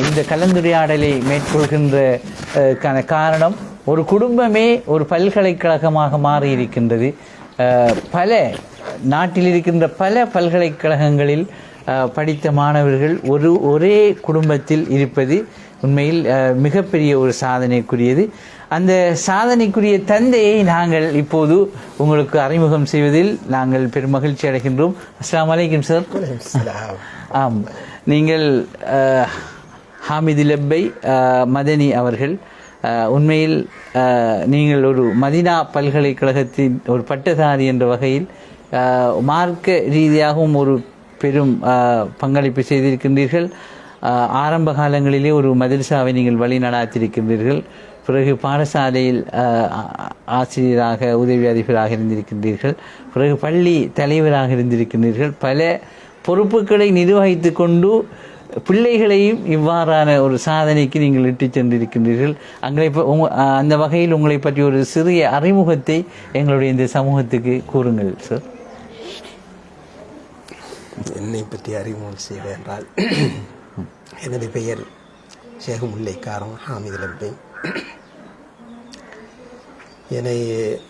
இந்த கலந்துரையாடலை மேற்கொள்கின்ற காரணம், ஒரு குடும்பமே ஒரு பல்கலைக்கழகமாக மாறி இருக்கின்றது. பல நாட்டில் இருக்கின்ற பல பல்கலைக்கழகங்களில் படித்த மாணவர்கள் ஒரே குடும்பத்தில் இருப்பது உண்மையில் மிகப்பெரிய ஒரு சாதனைக்குரியது. அந்த சாதனைக்குரிய தந்தையை நாங்கள் இப்போது உங்களுக்கு அறிமுகம் செய்வதில் நாங்கள் பெரும் மகிழ்ச்சி அடைகின்றோம். அஸ்ஸலாமு அலைக்கும் சார். ஆம், நீங்கள் ஹாமிது லப்பை மதனி அவர்கள். உண்மையில் நீங்கள் ஒரு மதீனா பல்கலைக்கழகத்தின் ஒரு பட்டதாரி என்ற வகையில் மார்க்க ரீதியாகவும் ஒரு பெரும் பங்களிப்பு செய்திருக்கின்றீர்கள். ஆரம்ப காலங்களிலே ஒரு மதரசாவை நீங்கள் வழி நடாத்திருக்கின்றீர்கள். பிறகு பாடசாலையில் ஆசிரியராக, உதவி அதிபராக இருந்திருக்கின்றீர்கள். பிறகு பள்ளி தலைவராக இருந்திருக்கின்றீர்கள். பல பொறுப்புகளை நிர்வகித்து கொண்டு பிள்ளைகளையும் இவ்வாறான ஒரு சாதனைக்கு நீங்கள் இட்டு சென்றிருக்கின்றீர்கள். அங்கே அந்த வகையில் உங்களை பற்றி ஒரு சிறிய அறிமுகத்தை எங்களுடைய இந்த சமூகத்துக்கு கூறுங்கள் சார். என்னை பற்றி அறிமுகம் செய்வேன் என்றால், எனது பெயர் ஷேக் முல்லைக்காரன் ஹாமிது லப்பை.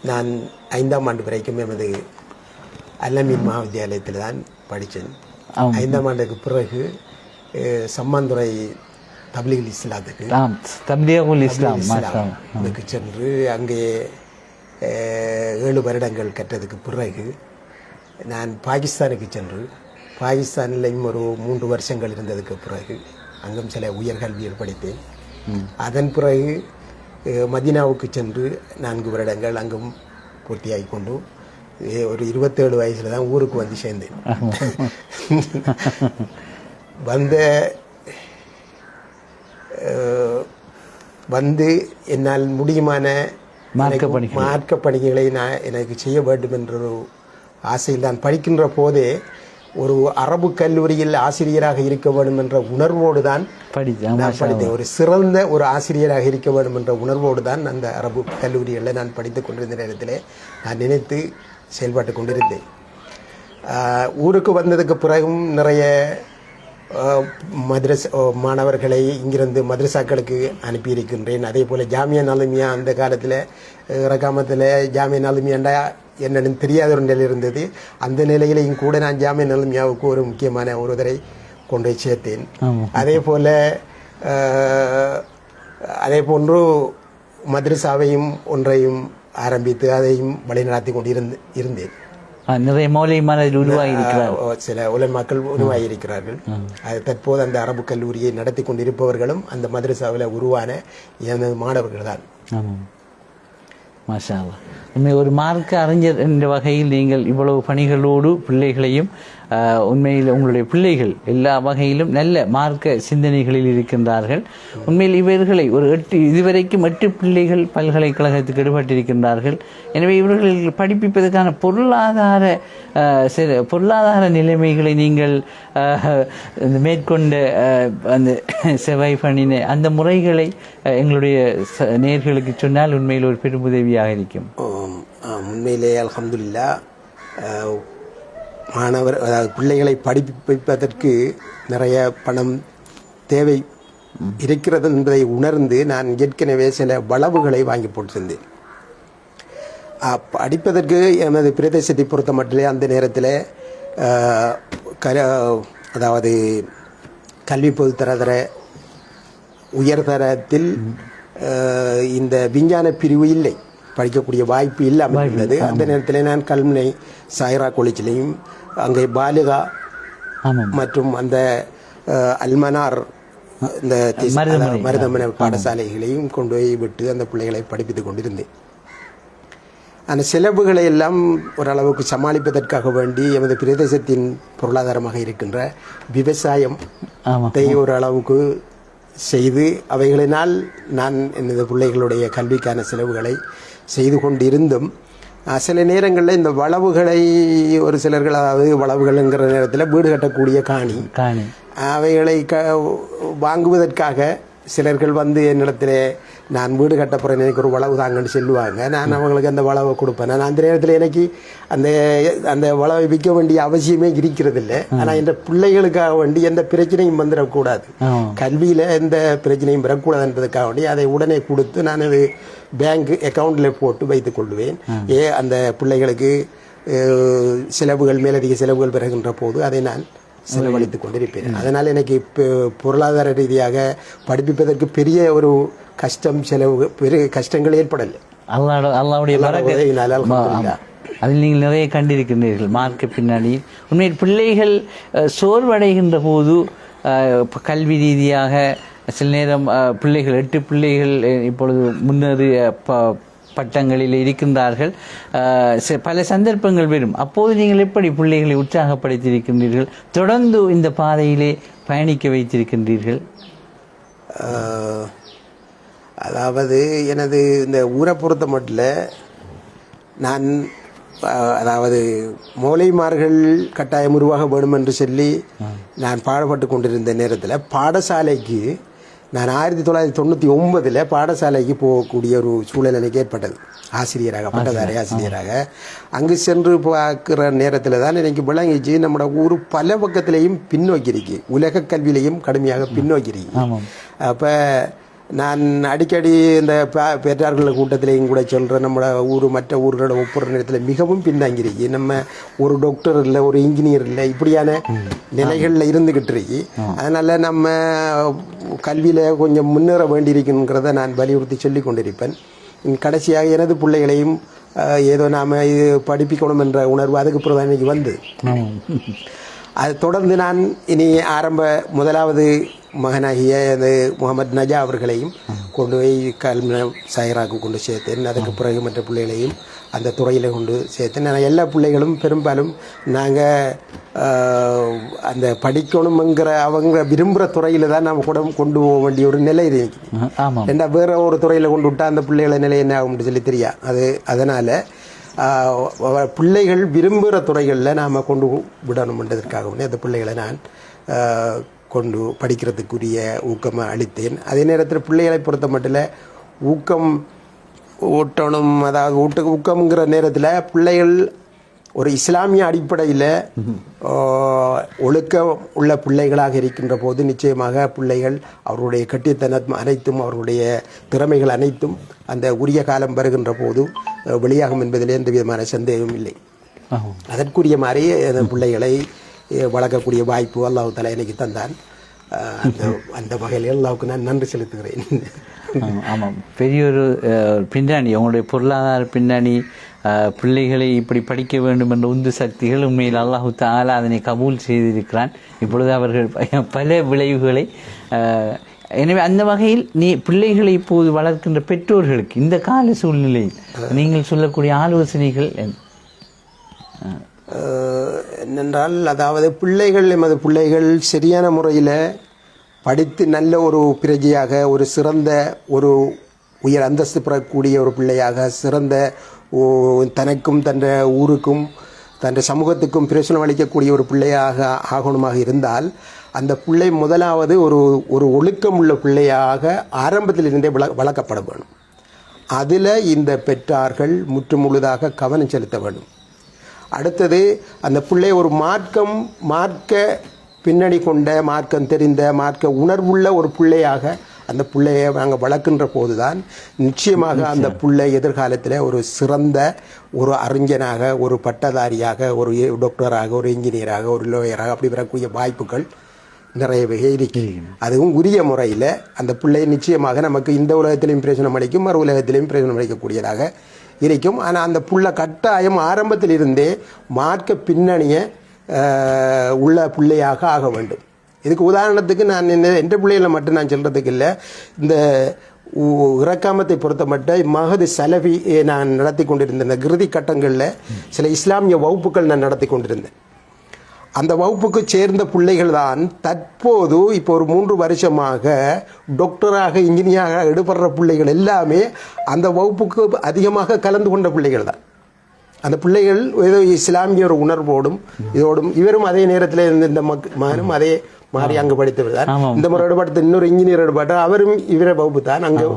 நான் 5ஆம் ஆண்டு வரைக்கும் எமது அல்லமீன் மகாவித்தியாலயத்தில் தான் படித்தேன். 5ஆம் ஆண்டுக்கு பிறகு சம்மாந்துறை தப்லீகுல் இஸ்லாத்துக்கு சென்று அங்கே 7 வருடங்கள் கற்றதுக்கு பிறகு நான் பாகிஸ்தானுக்கு சென்று பாகிஸ்தானிலையும் ஒரு 3 வருஷங்கள் இருந்ததுக்கு பிறகு அங்கும் சில உயர்கல்வியில் படித்தேன். அதன் பிறகு மதீனாவுக்கு சென்று 4 வருடங்கள் அங்கும் பூர்த்தியாகி கொண்டு ஒரு 27 வயசில் தான் ஊருக்கு வந்து சேர்ந்தேன். வந்து என்னால் முடியுமான மார்க்க பணிகளை நான் எனக்கு செய்ய வேண்டும் என்ற ஒரு ஆசையில் நான் படிக்கின்ற போதே ஒரு அரபு கல்லூரியில் ஆசிரியராக இருக்க வேண்டும் என்ற உணர்வோடு தான் படித்தேன். ஒரு சிறந்த ஒரு ஆசிரியராக இருக்க வேண்டும் என்ற உணர்வோடு தான் அந்த அரபு கல்லூரிகளில் நான் படித்துக் கொண்டிருந்த நேரத்தில் நான் நினைத்து செயல்பட்டு கொண்டிருந்தேன். ஊருக்கு வந்ததுக்கு பிறகும் நிறைய மாணவர்களை இங்கிருந்து மதரசாக்களுக்கு அனுப்பியிருக்கின்றேன். அதே போல் ஜாமியா நலுமியா அந்த காலத்தில் ரகாமத்தில் ஜாமியா நலுமியாண்டா என்னன்னு தெரியாத ஒரு நிலை இருந்தது. அந்த நிலையிலையும் கூட நான் ஜாமியா நலுமியாவுக்கு ஒரு முக்கியமான ஒருவரை கொண்டு போய் சேர்த்தேன். அதே போன்று மதரசாவையும் ஒன்றையும் ஆரம்பித்து அதையும் வழிநடத்தி கொண்டு இருந்தேன். நிறைய மௌலிமார்கள் உருவாகியிருக்கிறார்கள், சில உலமாக்கள் உருவாகியிருக்கிறார்கள். தற்போது அந்த அரபு கல்லூரியை நடத்தி கொண்டிருப்பவர்களும் அந்த மதரசாவில் உருவான எனது மாணவர்கள் தான். மாஷா அல்லாஹ். உண்மை ஒரு மார்க்க அறிஞர் என்ற வகையில் நீங்கள் இவ்வளவு பணிகளோடு பிள்ளைகளையும், உண்மையில் உங்களுடைய பிள்ளைகள் எல்லா வகையிலும் நல்ல மார்க்க சிந்தனைகளில் இருக்கின்றார்கள். உண்மையில் இவர்களை இதுவரைக்கும் 8 பிள்ளைகள் பல்கலைக்கழகத்துக்கு ஈடுபட்டிருக்கின்றார்கள். எனவே இவர்கள் படிப்பிப்பதற்கான பொருளாதார நிலைமைகளை நீங்கள் மேற்கொண்ட அந்த செவ்வாய் பண்ணின அந்த முறைகளை எங்களுடைய நேயர்களுக்கு சொன்னால் உண்மையில் ஒரு பெரும் உதவியாக இருக்கும். உண்மையிலே அல்ஹம்துலில்லாஹ், பிள்ளைகளை படிப்பிப்பதற்கு நிறைய பணம் தேவை இருக்கிறது என்பதை உணர்ந்து நான் ஏற்கனவே சில வளவுகளை வாங்கி போட்டிருந்தேன். படிப்பதற்கு எனது பிரதேசத்தை பொறுத்த மட்டிலே அந்த நேரத்தில் அதாவது கல்வி பொதுத்தர உயர்தரத்தில் இந்த விஞ்ஞான பிரிவு இல்லை, படிக்கக்கூடிய வாய்ப்பு இல்லாமல் இருந்தது. அந்த நேரத்தில் நான் கல்முனை சாய்ரா காலேஜிலையும் அங்கே பாலிகா மற்றும் அந்த அல்மனார் இந்த மருதமனை பாடசாலைகளையும் கொண்டு போய் விட்டு அந்த பிள்ளைகளை படிப்பித்துக் கொண்டிருந்தேன். அந்த செலவுகளை எல்லாம் ஓரளவுக்கு சமாளிப்பதற்காக வேண்டி எமது பிரதேசத்தின் பொருளாதாரமாக இருக்கின்ற விவசாயத்தை ஓரளவுக்கு செய்து அவைகளினால் நான் எனது பிள்ளைகளுடைய கல்விக்கான செலவுகளை செய்து கொண்டிருந்தும், சில நேரங்களில் இந்த வளவுகளை ஒரு சிலர்கள், அதாவது வளவுகள்ங்கிற நேரத்தில் வீடு கட்டக்கூடிய காணி அவைகளை வாங்குவதற்காக சிலர்கள் வந்து என்னிடத்தில் நான் வீடு கட்ட போகிறேன், எனக்கு ஒரு வளவு தாங்கன்னு சொல்லுவாங்க. நான் அவங்களுக்கு அந்த வளவை கொடுப்பேன். நான் அந்த நேரத்தில் எனக்கு அந்த வளவை விற்க வேண்டிய அவசியமே இருக்கிறதில்லை. ஆனால் இந்த பிள்ளைகளுக்காக வேண்டி எந்த பிரச்சனையும் வந்துடக்கூடாது, கல்வியில் எந்த பிரச்சனையும் வரக்கூடாதுன்றதுக்காக வேண்டி அதை உடனே கொடுத்து நான் அது பேங்க் அக்கௌண்ட்டில் போட்டு வைத்துக் கொள்வேன். அந்த பிள்ளைகளுக்கு செலவுகள் மேலதிக செலவுகள் பெறுகின்ற போது அதை நான் செலவழித்துக் கொண்டிருப்பேன். அதனால் எனக்கு பொருளாதார ரீதியாக படிப்பிப்பதற்கு பெரிய ஒரு கஷ்டம், செலவு, பெரிய கஷ்டங்கள் ஏற்படலை. அல்லாஹ்வுடைய அதில் நீங்கள் நிறைய கண்டிருக்கின்றீர்கள் மார்க்க பின்னாடி. உண்மையில் பிள்ளைகள் சோர்வடைகின்ற போது கல்வி ரீதியாக சில நேரம் பிள்ளைகள் 8 பிள்ளைகள் இப்பொழுது முன்னேறிய பட்டங்களில் இருக்கின்றார்கள். பல சந்தர்ப்பங்கள் வரும். அப்போது நீங்கள் எப்படி பிள்ளைகளை உற்சாகப்படுத்தியிருக்கின்றீர்கள், தொடர்ந்து இந்த பாதையிலே பயணிக்க வைத்திருக்கின்றீர்கள்? அதாவது எனது இந்த ஊரை பொறுத்த மட்டும் நான் அதாவது மௌலைமார்கள் கட்டாயம் உருவாக வேண்டும் என்று சொல்லி நான் பாடுபட்டு கொண்டிருந்த நேரத்தில் பாடசாலைக்கு நான் 1999 பாடசாலைக்கு போகக்கூடிய ஒரு சூழல் எனக்கு ஏற்பட்டது. ஆசிரியராக, பட்டதாரி ஆசிரியராக அங்கு சென்று பார்க்குற நேரத்தில் தான் எனக்கு விளங்கிச்சு நம்மளோட ஊர் பல பக்கத்திலையும் பின்னோக்கி இருக்கு, உலக கல்வியிலையும் கடுமையாக பின்னோக்கி இருக்கு. அப்போ நான் அடிக்கடி இந்த பெற்றார்கள் கூட்டத்திலையும் கூட சொல்கிறேன், நம்ம ஊர் மற்ற ஊர்களோட ஒப்புற நேரத்தில் மிகவும் பின்தாங்கிருக்கு. நம்ம ஒரு டாக்டர் இல்லை, ஒரு இன்ஜினியர் இல்லை, இப்படியான நிலைகளில் இருந்துக்கிட்டு இருக்கு. அதனால் நம்ம கல்வியில் கொஞ்சம் முன்னேற வேண்டியிருக்குங்கிறத நான் வலியுறுத்தி சொல்லி கொண்டிருப்பேன். கடைசியாக எனது பிள்ளைகளையும் ஏதோ நாம் இது படிப்பிக்கணும் என்ற உணர்வு அதுக்கு பிறகு தான் இன்னைக்கு வந்து அது தொடர்ந்து நான் இனி முதலாவது மகனாகிய அந்த முகமது நஜா அவர்களையும் கொண்டு போய் சாயராக்கு கொண்டு சேர்த்தேன். அதுக்கு பிறகு மற்ற பிள்ளைகளையும் அந்த துறையில் கொண்டு சேர்த்தேன். நான் எல்லா பிள்ளைகளும் பெரும்பாலும் நாங்கள் அந்த படிக்கணுங்கிற அவங்க விரும்புகிற துறையில் தான் நாம் கூட கொண்டு போக வேண்டிய ஒரு நிலை இருக்குது. ஏன்னா வேற ஒரு துறையில் கொண்டு விட்டால் அந்த பிள்ளைகளை நிலை என்ன ஆகும்னு சொல்லி தெரியா. அதனால் பிள்ளைகள் விரும்புகிற துறைகளில் நாம் கொண்டு விடணும்ன்றதற்காக அந்த பிள்ளைகளை நான் கொண்டு படிக்கிறதுக்குரிய ஊக்கமாக அளித்தேன். அதே நேரத்தில் பிள்ளைகளை பொறுத்த மட்டும் ஊக்கம் ஊட்டணும், அதாவது ஊக்கம்ங்கிற நேரத்தில் பிள்ளைகள் ஒரு இஸ்லாமிய அடிப்படையில் ஒழுக்க உள்ள பிள்ளைகளாக இருக்கின்ற போது நிச்சயமாக பிள்ளைகள் அவருடைய கட்டித்தனம் அனைத்தும் அவருடைய திறமைகள் அனைத்தும் அந்த உரிய காலம் வருகின்ற போது வெளியாகும் என்பதிலே எந்த விதமான சந்தேகமும் இல்லை. அதற்குரிய மாதிரி அந்த பிள்ளைகளை வளர்க்கக்கூடிய வாய்ப்பு அல்லாஹ் தஆலா எனக்கு தந்தான். அந்த வகையில் அல்லாஹ்வுக்கு நான் நன்றி செலுத்துகிறேன். ஆமாம், பெரிய ஒரு பின்னணி, உங்களுடைய பொருளாதார பின்னணி, பிள்ளைகளை இப்படி படிக்க வேண்டும் என்ற உந்து சக்திகள் உண்மையில் அல்லாஹ் தஆலா அதனை கபூல் செய்திருக்கிறான். இப்பொழுது அவர்கள் பல விளைவுகளை, எனவே அந்த வகையில் பிள்ளைகளை இப்போது வளர்க்கின்ற பெற்றோர்களுக்கு இந்த கால சூழ்நிலையில் நீங்கள் சொல்லக்கூடிய ஆலோசனைகள் என்னென்றால், அதாவது எமது பிள்ளைகள் சரியான முறையில் படித்து நல்ல ஒரு பிரஜையாக, ஒரு சிறந்த ஒரு உயர் அந்தஸ்து பெறக்கூடிய ஒரு பிள்ளையாக, சிறந்த தனக்கும் தன் ஊருக்கும் தன் சமூகத்துக்கும் பிரயோஜனம் அளிக்கக்கூடிய ஒரு பிள்ளையாக ஆகணுமாக இருந்தால் அந்த பிள்ளை முதலாவது ஒரு ஒழுக்கம் உள்ள பிள்ளையாக ஆரம்பத்திலிருந்தே வளர்க்கப்பட வேணும். அதில் இந்த பெற்றார்கள் முற்றுமுழுதாக கவனம் செலுத்த வேண்டும். அடுத்தது அந்த பிள்ளை ஒரு மார்க்க பின்னணி கொண்ட, மார்க்கம் தெரிந்த, மார்க்க உணர்வுள்ள ஒரு பிள்ளையாக அந்த பிள்ளையை நாங்கள் வளர்க்கின்ற போது தான் நிச்சயமாக அந்த பிள்ளை எதிர்காலத்தில் ஒரு சிறந்த ஒரு அறிஞனாக, ஒரு பட்டதாரியாக, ஒரு டாக்டராக, ஒரு இன்ஜினியராக, ஒரு லோயராக அப்படி வரக்கூடிய வாய்ப்புகள் நிறையவே இருக்கு. அதுவும் உரிய முறையில் அந்த பிள்ளையை நிச்சயமாக நமக்கு இந்த உலகத்திலையும் பிரயோஜனம் அளிக்கும், மறு உலகத்திலையும் பிரயோஜனம் அளிக்கக்கூடியதாக இருக்கும். ஆனால் அந்த புள்ள கட்டாயம் ஆரம்பத்தில் இருந்தே மார்க்க பின்னணியை உள்ள பிள்ளையாக ஆக வேண்டும். இதுக்கு உதாரணத்துக்கு நான் எந்த பிள்ளைகளை மட்டும் நான் சொல்கிறதுக்கு இல்லை, இந்த இறக்காமத்தை பொறுத்த மட்டும் மகது சலவி நான் நடத்தி கொண்டிருந்தேன். இந்த கிருதி கட்டங்களில் சில இஸ்லாமிய வகுப்புகள் நான் நடத்தி கொண்டிருந்தேன். அந்த வகுப்புக்கு சேர்ந்த பிள்ளைகள் தான் தற்போது இப்போ ஒரு 3 வருஷமாக டாக்டராக, இன்ஜினியராக எடுபடுற பிள்ளைகள் எல்லாமே அந்த வகுப்புக்கு அதிகமாக கலந்து கொண்ட பிள்ளைகள் தான். அந்த பிள்ளைகள் ஏதோ இஸ்லாமிய ஒரு உணர்வோடும் இதோடும் இவரும் அதே நேரத்தில் இந்த மகனும் அதே மாறி அங்கு படித்தவர் தான். இந்த முறை எடுபட்ட இன்னொரு இன்ஜினியர் எடுபட்ட அவரும் இவரை வகுப்பு தான், அங்கு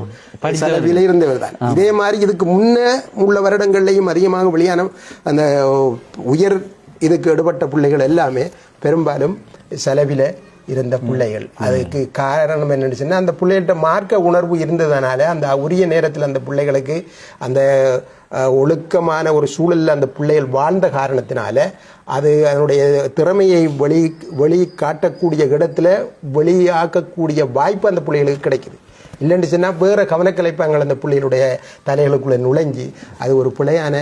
செலவில் இருந்தவர் தான். இதே மாதிரி இதுக்கு முன்னே உள்ள வருடங்கள்லையும் அதிகமாக வெளியான அந்த உயர் இதுக்கு எடுபட்ட பிள்ளைகள் எல்லாமே பெரும்பாலும் செலவில் இருந்த பிள்ளைகள். அதுக்கு காரணம் என்னன்னு சொன்னா அந்த பிள்ளைகிட்ட மார்க்க உணர்வு இருந்ததுனால அந்த உரிய நேரத்தில் அந்த பிள்ளைகளுக்கு அந்த ஒழுக்கமான ஒரு சூழலில் அந்த பிள்ளைகள் வாழ்ந்த காரணத்தினால அது அதனுடைய திறமையை வெளி காட்டக்கூடிய இடத்துல வெளியாக்கக்கூடிய வாய்ப்பு அந்த பிள்ளைகளுக்கு கிடைக்குது. இல்லைன்னு சொன்னால் வேற கவனக்கலைப்பாங்கள் அந்த பிள்ளைகளுடைய தலைகளுக்குள்ள நுழைஞ்சி அது ஒரு பிள்ளையான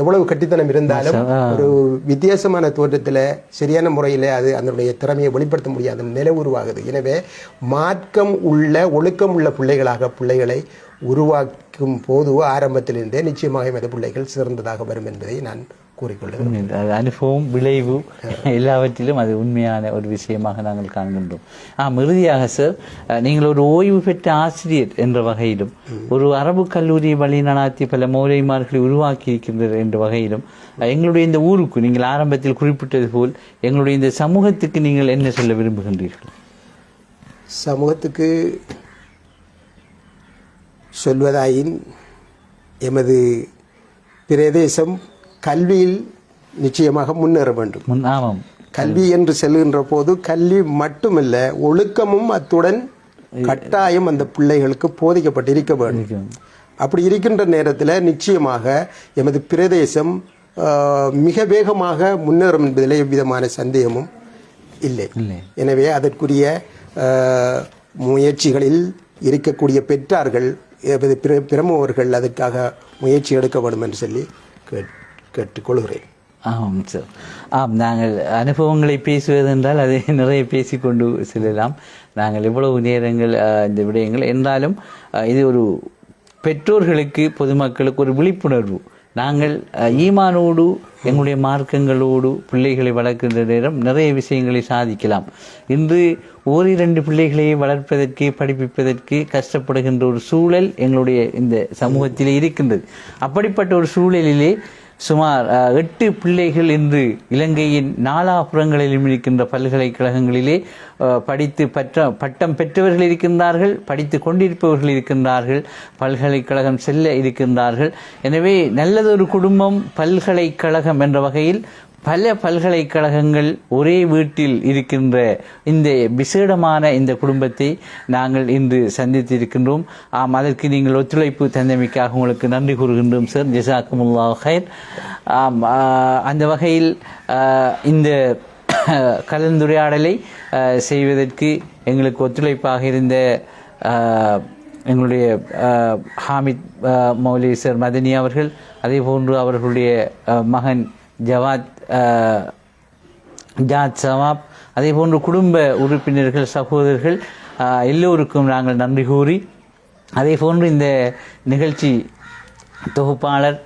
எவ்வளவு கட்டித்தனம் இருந்தாலும் ஒரு வித்தியாசமான தோற்றத்தில் சரியான முறையில் அது அதனுடைய திறமையை வெளிப்படுத்த முடியாத நிலை உருவாகுது. எனவே மார்க்கம் உள்ள ஒழுக்கம் உள்ள பிள்ளைகளை உருவாக்கும் போது ஆரம்பத்திலிருந்தே நிச்சயமாக இந்த பிள்ளைகள் சிறந்ததாக வரும் என்பதை நான் கூறிக்கொள்கிறேன். அனுபவம் விளைவு எல்லாவற்றிலும் அது உண்மையான ஒரு விஷயமாக நாங்கள் காண்கின்றோம். இறுதியாக சார், நீங்கள் ஒரு ஓய்வு பெற்ற ஆசிரியர் என்ற வகையிலும் ஒரு அரபு கல்லூரியை வழி நடாத்தி பல மௌலைமார்களை உருவாக்கி இருக்கின்றது என்ற வகையிலும் எங்களுடைய இந்த ஊருக்கு நீங்கள் ஆரம்பத்தில் குறிப்பிட்டது போல் எங்களுடைய இந்த சமூகத்துக்கு நீங்கள் என்ன சொல்ல விரும்புகின்றீர்கள்? சமூகத்துக்கு சொல்வதாயின் எமது பிரதேசம் கல்வியில் நிச்சயமாக முன்னேற வேண்டும். கல்வி என்று செல்கின்ற போது கல்வி மட்டுமல்ல, ஒழுக்கமும் அத்துடன் கட்டாயம் அந்த பிள்ளைகளுக்கு போதிக்கப்பட்டிருக்க வேண்டும். அப்படி இருக்கின்ற நேரத்தில் நிச்சயமாக எமது பிரதேசம் மிக வேகமாக முன்னேறும் என்பதில் எவ்விதமான சந்தேகமும் இல்லை. எனவே அதற்குரிய முயற்சிகளில் இருக்கக்கூடிய பெற்றார்கள் பிரமுகர்கள் அதற்காக முயற்சி எடுக்க வேண்டும் என்று சொல்லி கேட்டுக்கொள்கிறேன். ஆமாம் சார். நாங்கள் அனுபவங்களை பேசுவதென்றால் அதை நிறைய பேசிக்கொண்டு செல்லலாம். நாங்கள் எவ்வளவு நேரங்கள் இந்த விடயங்கள் என்றாலும் இது ஒரு பெற்றோர்களுக்கு பொதுமக்களுக்கு ஒரு விழிப்புணர்வு. நாங்கள் ஈமானோடு எங்களுடைய மார்க்கங்களோடு பிள்ளைகளை வளர்க்கின்ற நேரம் நிறைய விஷயங்களை சாதிக்கலாம். இன்று ஓரிரண்டு பிள்ளைகளை வளர்ப்பதற்கு படிப்பிப்பதற்கு கஷ்டப்படுகின்ற ஒரு சூழல் எங்களுடைய இந்த சமூகத்திலே இருக்கின்றது. அப்படிப்பட்ட ஒரு சூழலிலே சுமார் 8 பிள்ளைகள் இன்று இலங்கையின் நாலாபுறங்களிலும் இருக்கின்ற பல்கலைக்கழகங்களிலே படித்து பட்டம் பெற்றவர்கள் இருக்கின்றார்கள், படித்து கொண்டிருப்பவர்கள் இருக்கின்றார்கள், பல்கலைக்கழகம் செல்ல இருக்கின்றார்கள். எனவே நல்லதொரு குடும்பம் பல்கலைக்கழகம் என்ற வகையில் பல பல்கலைக்கழகங்கள் ஒரே வீட்டில் இருக்கின்ற இந்த விசேடமான இந்த குடும்பத்தை நாங்கள் இன்று சந்தித்திருக்கின்றோம். அதற்கு நீங்கள் ஒத்துழைப்பு தந்தமைக்காக உங்களுக்கு நன்றி கூறுகின்றோம் சார். ஜஸாக்குமுல்லாஹ் ஹைர். அந்த வகையில் இந்த கலந்துரையாடலை செய்வதற்கு எங்களுக்கு ஒத்துழைப்பாக இருந்த எங்களுடைய ஹாமித் மௌலவி சார் மதனி அவர்கள், அதே போன்று அவர்களுடைய மகன் ஜாத் சவாப், அதே போன்று குடும்ப உறுப்பினர்கள் சகோதரர்கள் எல்லோருக்கும் நாங்கள் நன்றி கூறி, அதே போன்று இந்த நிகழ்ச்சி தொகுப்பாளர்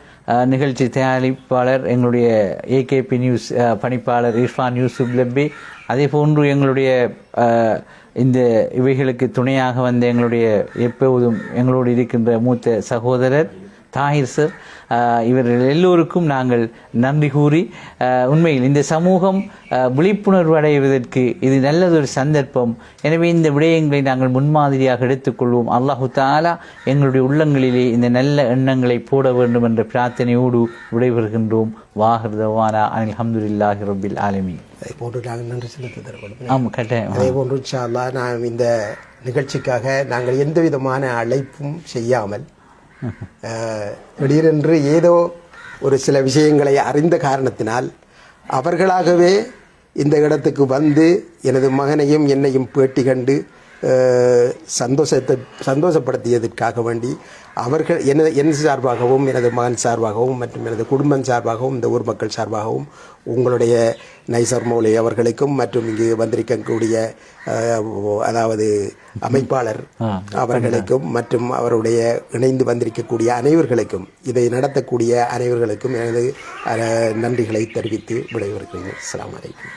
நிகழ்ச்சி தயாரிப்பாளர் எங்களுடைய AKP நியூஸ் பணிப்பாளர் இர்ஃபான் யூசுப் லப்பி, அதே போன்று எங்களுடைய இந்த இவைகளுக்கு துணையாக வந்த எங்களுடைய எப்போதும் எங்களோடு இருக்கின்ற மூத்த சகோதரர் தாஹிர் சார், இவர்கள் எல்லோருக்கும் நாங்கள் நன்றி கூறி, உண்மையில் இந்த சமூகம் விழிப்புணர்வு அடைவதற்கு இது நல்லதொரு சந்தர்ப்பம். எனவே இந்த விடயங்களை நாங்கள் முன்மாதிரியாக எடுத்துக்கொள்வோம். அல்லாஹு தஆலா எங்களுடைய உள்ளங்களிலே இந்த நல்ல எண்ணங்களை போட வேண்டும் என்ற பிரார்த்தனையோடு விடைபெறுகின்றோம். வாஹிர் தவானா அல்ஹம்துலில்லாஹி ரப்பில் ஆலமீன். அதை போன்று நாங்கள் நன்றி செலுத்த தரப்படும். ஆமாம், கட்டாயம். அதே போன்று இன்ஷா அல்லாஹ் நான் இந்த நிகழ்ச்சிக்காக நாங்கள் எந்த விதமான அழைப்பும் செய்யாமல் திடீரென்று ஏதோ ஒரு சில விஷயங்களை அறிந்த காரணத்தினால் அவர்களாகவே இந்த இடத்துக்கு வந்து எனது மகனையும் என்னையும் பேட்டி கண்டு சந்தோஷப்படுத்தியதற்காக வேண்டி அவர்கள் என் சார்பாகவும் எனது மகன் சார்பாகவும் மற்றும் எனது குடும்பம் சார்பாகவும் இந்த ஊர் மக்கள் சார்பாகவும் உங்களுடைய நைசர் மௌலை அவர்களுக்கும் மற்றும் இங்கு வந்திருக்கக்கூடிய அதாவது அமைப்பாளர் அவர்களுக்கும் மற்றும் அவருடைய இணைந்து வந்திருக்கக்கூடிய அனைவர்களுக்கும் இதை நடத்தக்கூடிய அனைவர்களுக்கும் எனது நன்றிகளை தெரிவித்து விடைபெறுகிறேன். அஸ்ஸலாமு அலைக்கும்.